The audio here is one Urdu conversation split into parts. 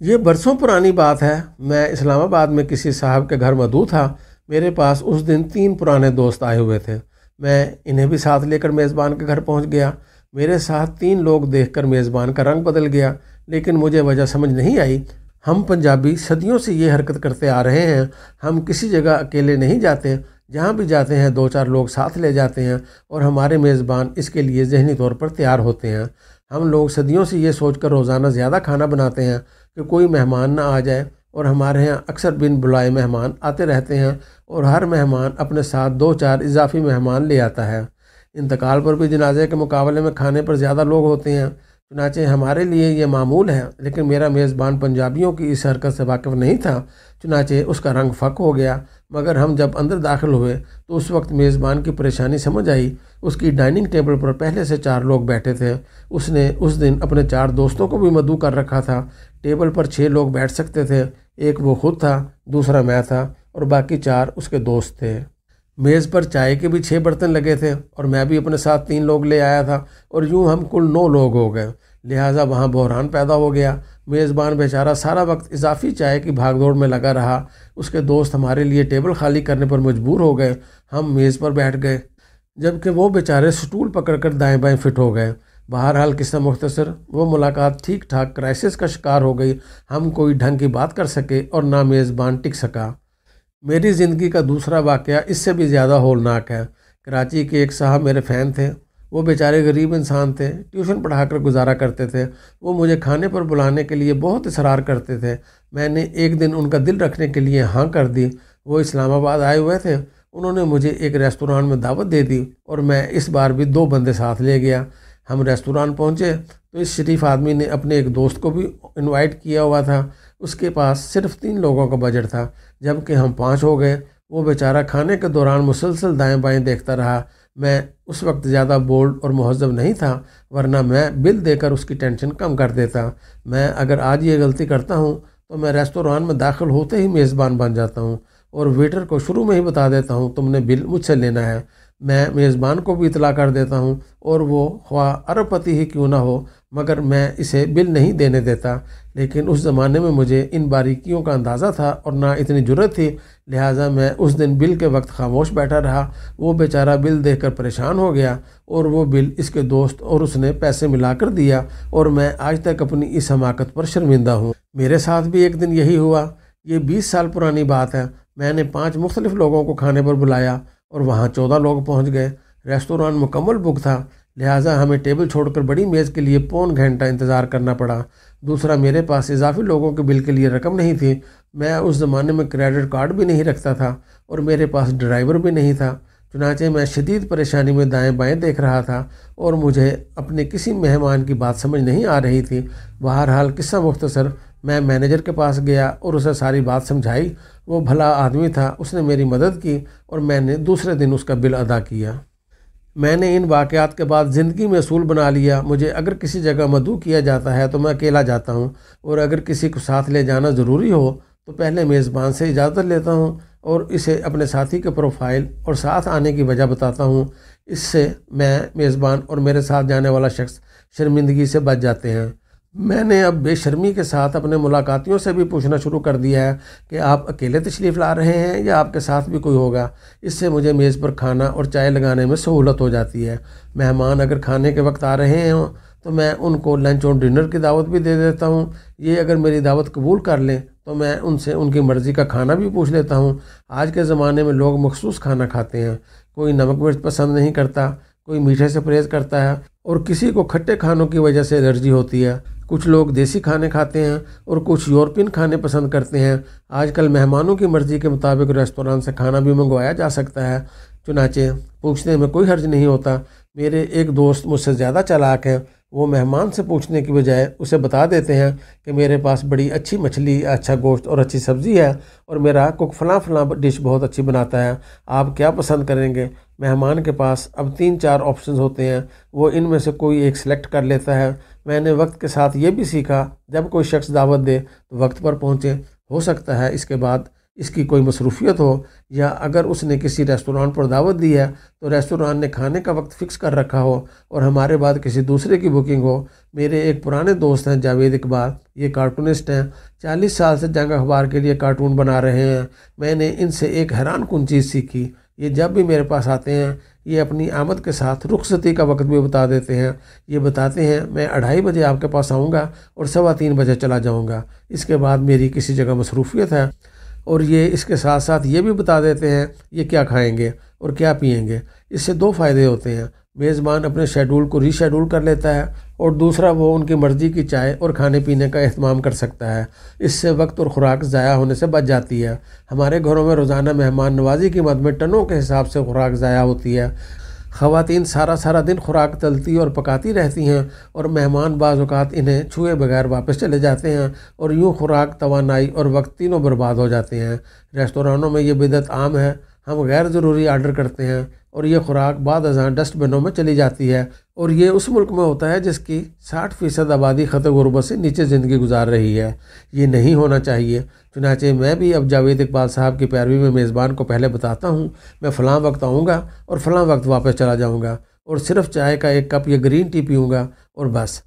یہ برسوں پرانی بات ہے۔ میں اسلام آباد میں کسی صاحب کے گھر مدعو تھا۔ میرے پاس اس دن 3 پرانے دوست آئے ہوئے تھے۔ میں انہیں بھی ساتھ لے کر میزبان کے گھر پہنچ گیا۔ میرے ساتھ 3 لوگ دیکھ کر میزبان کا رنگ بدل گیا، لیکن مجھے وجہ سمجھ نہیں آئی۔ ہم پنجابی صدیوں سے یہ حرکت کرتے آ رہے ہیں۔ ہم کسی جگہ اکیلے نہیں جاتے، جہاں بھی جاتے ہیں 2-4 لوگ ساتھ لے جاتے ہیں، اور ہمارے میزبان اس کے لیے ذہنی طور پر تیار ہوتے ہیں۔ ہم لوگ صدیوں سے یہ سوچ کر روزانہ زیادہ کھانا بناتے ہیں کہ کوئی مہمان نہ آ جائے، اور ہمارے ہاں اکثر بن بلائے مہمان آتے رہتے ہیں، اور ہر مہمان اپنے ساتھ 2-4 اضافی مہمان لے آتا ہے۔ انتقال پر بھی جنازے کے مقابلے میں کھانے پر زیادہ لوگ ہوتے ہیں، چنانچہ ہمارے لیے یہ معمول ہے۔ لیکن میرا میزبان پنجابیوں کی اس حرکت سے واقف نہیں تھا، چنانچہ اس کا رنگ فک ہو گیا۔ مگر ہم جب اندر داخل ہوئے تو اس وقت میزبان کی پریشانی سمجھ آئی۔ اس کی ڈائننگ ٹیبل پر پہلے سے 4 لوگ بیٹھے تھے۔ اس نے اس دن اپنے 4 دوستوں کو بھی مدعو کر رکھا تھا۔ ٹیبل پر 6 لوگ بیٹھ سکتے تھے، ایک وہ خود تھا، دوسرا میں تھا، اور باقی 4 اس کے دوست تھے۔ میز پر چائے کے بھی 6 برتن لگے تھے، اور میں بھی اپنے ساتھ 3 لوگ لے آیا تھا، اور یوں ہم کل 9 لوگ ہو گئے۔ لہٰذا وہاں بحران پیدا ہو گیا۔ میزبان بیچارہ سارا وقت اضافی چائے کی بھاگ دوڑ میں لگا رہا۔ اس کے دوست ہمارے لیے ٹیبل خالی کرنے پر مجبور ہو گئے۔ ہم میز پر بیٹھ گئے، جبکہ وہ بیچارے سٹول پکڑ کر دائیں بائیں فٹ ہو گئے۔ بہرحال قصہ مختصر، وہ ملاقات ٹھیک ٹھاک کرائسس کا شکار ہو گئی۔ ہم کوئی ڈھنگ کی بات کر سکے اور نہ میزبان ٹک سکا۔ میری زندگی کا دوسرا واقعہ اس سے بھی زیادہ ہولناک ہے۔ کراچی کے ایک صاحب میرے فین تھے۔ وہ بیچارے غریب انسان تھے، ٹیوشن پڑھا کر گزارا کرتے تھے۔ وہ مجھے کھانے پر بلانے کے لیے بہت اصرار کرتے تھے۔ میں نے ایک دن ان کا دل رکھنے کے لیے ہاں کر دی۔ وہ اسلام آباد آئے ہوئے تھے۔ انہوں نے مجھے ایک ریستوران میں دعوت دے دی، اور میں اس بار بھی 2 بندے ساتھ لے گیا۔ ہم ریستوران پہنچے تو اس شریف آدمی نے اپنے ایک دوست کو بھی انوائٹ کیا ہوا تھا۔ اس کے پاس صرف 3 لوگوں کا بجٹ تھا، جبکہ ہم 5 ہو گئے۔ وہ بیچارہ کھانے کے دوران مسلسل دائیں بائیں دیکھتا رہا۔ میں اس وقت زیادہ بولڈ اور مہذب نہیں تھا، ورنہ میں بل دے کر اس کی ٹینشن کم کر دیتا۔ میں اگر آج یہ غلطی کرتا ہوں تو میں ریستوران میں داخل ہوتے ہی میزبان بن جاتا ہوں، اور ویٹر کو شروع میں ہی بتا دیتا ہوں تم نے بل مجھ سے لینا ہے۔ میں میزبان کو بھی اطلاع کر دیتا ہوں، اور وہ خواہ ارب پتی ہی کیوں نہ ہو، مگر میں اسے بل نہیں دینے دیتا۔ لیکن اس زمانے میں مجھے ان باریکیوں کا اندازہ تھا اور نہ اتنی جرأت تھی، لہٰذا میں اس دن بل کے وقت خاموش بیٹھا رہا۔ وہ بیچارہ بل دیکھ کر پریشان ہو گیا، اور وہ بل اس کے دوست اور اس نے پیسے ملا کر دیا، اور میں آج تک اپنی اس حماقت پر شرمندہ ہوں۔ میرے ساتھ بھی ایک دن یہی ہوا۔ یہ 20 سال پرانی بات ہے۔ میں نے 5 مختلف لوگوں کو کھانے پر بلایا، اور وہاں 14 لوگ پہنچ گئے۔ ریستوران مکمل بک تھا، لہٰذا ہمیں ٹیبل چھوڑ کر بڑی میز کے لیے پون گھنٹہ انتظار کرنا پڑا۔ دوسرا، میرے پاس اضافی لوگوں کے بل کے لیے رقم نہیں تھی۔ میں اس زمانے میں کریڈٹ کارڈ بھی نہیں رکھتا تھا، اور میرے پاس ڈرائیور بھی نہیں تھا۔ چنانچہ میں شدید پریشانی میں دائیں بائیں دیکھ رہا تھا، اور مجھے اپنے کسی مہمان کی بات سمجھ نہیں آ رہی تھی۔ بہرحال قصہ مختصر، میں مینیجر کے پاس گیا اور اسے ساری بات سمجھائی۔ وہ بھلا آدمی تھا، اس نے میری مدد کی، اور میں نے دوسرے دن اس کا بل ادا کیا۔ میں نے ان واقعات کے بعد زندگی میں اصول بنا لیا، مجھے اگر کسی جگہ مدعو کیا جاتا ہے تو میں اکیلا جاتا ہوں، اور اگر کسی کو ساتھ لے جانا ضروری ہو تو پہلے میزبان سے اجازت لیتا ہوں، اور اسے اپنے ساتھی کے پروفائل اور ساتھ آنے کی وجہ بتاتا ہوں۔ اس سے میں، میزبان اور میرے ساتھ جانے والا شخص شرمندگی سے بچ جاتے ہیں۔ میں نے اب بے شرمی کے ساتھ اپنے ملاقاتیوں سے بھی پوچھنا شروع کر دیا ہے کہ آپ اکیلے تشریف لا رہے ہیں یا آپ کے ساتھ بھی کوئی ہوگا۔ اس سے مجھے میز پر کھانا اور چائے لگانے میں سہولت ہو جاتی ہے۔ مہمان اگر کھانے کے وقت آ رہے ہوں تو میں ان کو لنچ اور ڈنر کی دعوت بھی دے دیتا ہوں۔ یہ اگر میری دعوت قبول کر لیں تو میں ان سے ان کی مرضی کا کھانا بھی پوچھ لیتا ہوں۔ آج کے زمانے میں لوگ مخصوص کھانا کھاتے ہیں۔ کوئی نمک مرچ پسند نہیں کرتا، کوئی میٹھے سے پرہیز کرتا ہے، اور کسی کو کھٹے کھانوں کی وجہ سے الرجی ہوتی ہے۔ کچھ لوگ دیسی کھانے کھاتے ہیں اور کچھ یورپین کھانے پسند کرتے ہیں۔ آج کل مہمانوں کی مرضی کے مطابق ریستوران سے کھانا بھی منگوایا جا سکتا ہے، چنانچہ پوچھنے میں کوئی حرج نہیں ہوتا۔ میرے ایک دوست مجھ سے زیادہ چالاک ہیں۔ وہ مہمان سے پوچھنے کی بجائے اسے بتا دیتے ہیں کہ میرے پاس بڑی اچھی مچھلی، اچھا گوشت اور اچھی سبزی ہے، اور میرا کک فلاں ڈش بہت اچھی بناتا ہے، آپ کیا پسند کریں گے؟ مہمان کے پاس اب 3-4 آپشنز ہوتے ہیں، وہ ان میں سے کوئی ایک سلیکٹ کر لیتا ہے۔ میں نے وقت کے ساتھ یہ بھی سیکھا، جب کوئی شخص دعوت دے تو وقت پر پہنچے۔ ہو سکتا ہے اس کے بعد اس کی کوئی مصروفیت ہو، یا اگر اس نے کسی ریسٹوران پر دعوت دی ہے تو ریسٹوران نے کھانے کا وقت فکس کر رکھا ہو اور ہمارے بعد کسی دوسرے کی بکنگ ہو۔ میرے ایک پرانے دوست ہیں جاوید اقبال، یہ کارٹونسٹ ہیں، 40 سال سے جنگ اخبار کے لیے کارٹون بنا رہے ہیں۔ میں نے ان سے ایک حیران کن چیز سیکھی، یہ جب بھی میرے پاس آتے ہیں یہ اپنی آمد کے ساتھ رخصتی کا وقت بھی بتا دیتے ہیں۔ یہ بتاتے ہیں میں 2:30 بجے آپ کے پاس آؤں گا اور 3:15 بجے چلا جاؤں گا، اس کے بعد میری کسی جگہ مصروفیت ہے۔ اور یہ اس کے ساتھ ساتھ یہ بھی بتا دیتے ہیں یہ کیا کھائیں گے اور کیا پئیں گے۔ اس سے 2 فائدے ہوتے ہیں، میزبان اپنے شیڈول کو ری شیڈول کر لیتا ہے، اور دوسرا وہ ان کی مرضی کی چائے اور کھانے پینے کا اہتمام کر سکتا ہے۔ اس سے وقت اور خوراک ضائع ہونے سے بچ جاتی ہے۔ ہمارے گھروں میں روزانہ مہمان نوازی کی مد میں ٹنوں کے حساب سے خوراک ضائع ہوتی ہے۔ خواتین سارا دن خوراک تلتی اور پکاتی رہتی ہیں، اور مہمان بعض اوقات انہیں چھوئے بغیر واپس چلے جاتے ہیں، اور یوں خوراک، توانائی اور وقت تینوں برباد ہو جاتے ہیں۔ ریستورانوں میں یہ بدعت عام ہے، ہم غیر ضروری آرڈر کرتے ہیں اور یہ خوراک بعد ازاں ڈسٹ بنوں میں چلی جاتی ہے، اور یہ اس ملک میں ہوتا ہے جس کی 60% آبادی خط غربت سے نیچے زندگی گزار رہی ہے۔ یہ نہیں ہونا چاہیے۔ چنانچہ میں بھی اب جاوید اقبال صاحب کی پیروی میں میزبان کو پہلے بتاتا ہوں میں فلاں وقت آؤں گا اور فلاں وقت واپس چلا جاؤں گا، اور صرف چائے کا 1 کپ یا گرین ٹی پیوں گا، اور بس۔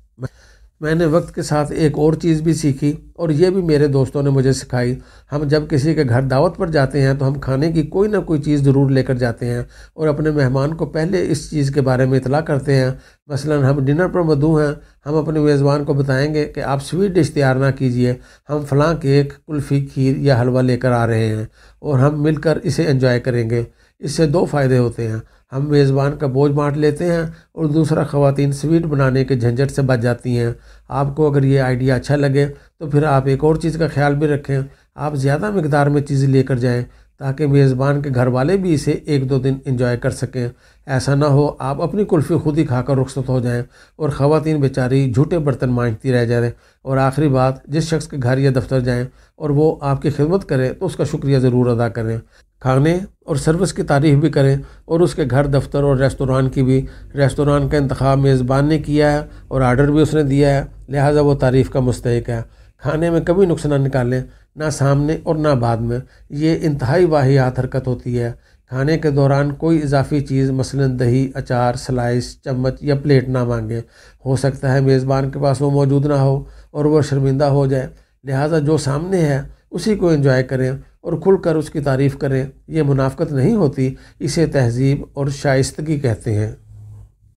میں نے وقت کے ساتھ ایک اور چیز بھی سیکھی، اور یہ بھی میرے دوستوں نے مجھے سکھائی۔ ہم جب کسی کے گھر دعوت پر جاتے ہیں تو ہم کھانے کی کوئی نہ کوئی چیز ضرور لے کر جاتے ہیں، اور اپنے مہمان کو پہلے اس چیز کے بارے میں اطلاع کرتے ہیں۔ مثلا ہم ڈنر پر مدعو ہیں، ہم اپنے میزبان کو بتائیں گے کہ آپ سویٹ ڈش تیار نہ کیجیے، ہم فلاں کیک، کلفی، کھیر یا حلوہ لے کر آ رہے ہیں، اور ہم مل کر اسے انجوائے کریں گے۔ اس سے 2 فائدے ہوتے ہیں، ہم میزبان کا بوجھ بانٹ لیتے ہیں، اور دوسرا خواتین سویٹ بنانے کے جھنجھٹ سے بچ جاتی ہیں۔ آپ کو اگر یہ آئیڈیا اچھا لگے تو پھر آپ ایک اور چیز کا خیال بھی رکھیں، آپ زیادہ مقدار میں چیزیں لے کر جائیں تاکہ میزبان کے گھر والے بھی اسے 1-2 دن انجوائے کر سکیں۔ ایسا نہ ہو آپ اپنی کلفی خود ہی کھا کر رخصت ہو جائیں اور خواتین بیچاری جھوٹے برتن مانجتی رہ جائیں۔ اور آخری بات، جس شخص کے گھر یا دفتر جائیں اور وہ آپ کی خدمت کرے تو اس کا شکریہ ضرور ادا کریں، کھانے اور سروس کی تعریف بھی کریں، اور اس کے گھر، دفتر اور ریستوران کی بھی۔ ریستوران کا انتخاب میزبان نے کیا ہے اور آرڈر بھی اس نے دیا ہے، لہٰذا وہ تعریف کا مستحق ہے۔ کھانے میں کبھی نقص نہ نکالیں، نہ سامنے اور نہ بعد میں، یہ انتہائی واہیات حرکت ہوتی ہے۔ کھانے کے دوران کوئی اضافی چیز مثلا دہی، اچار، سلائس، چمچ یا پلیٹ نہ مانگیں۔ ہو سکتا ہے میزبان کے پاس وہ موجود نہ ہو اور وہ شرمندہ ہو جائے، لہٰذا جو سامنے ہے اسی کو انجوائے کریں اور کھل کر اس کی تعریف کریں۔ یہ منافقت نہیں ہوتی، اسے تہذیب اور شائستگی کہتے ہیں۔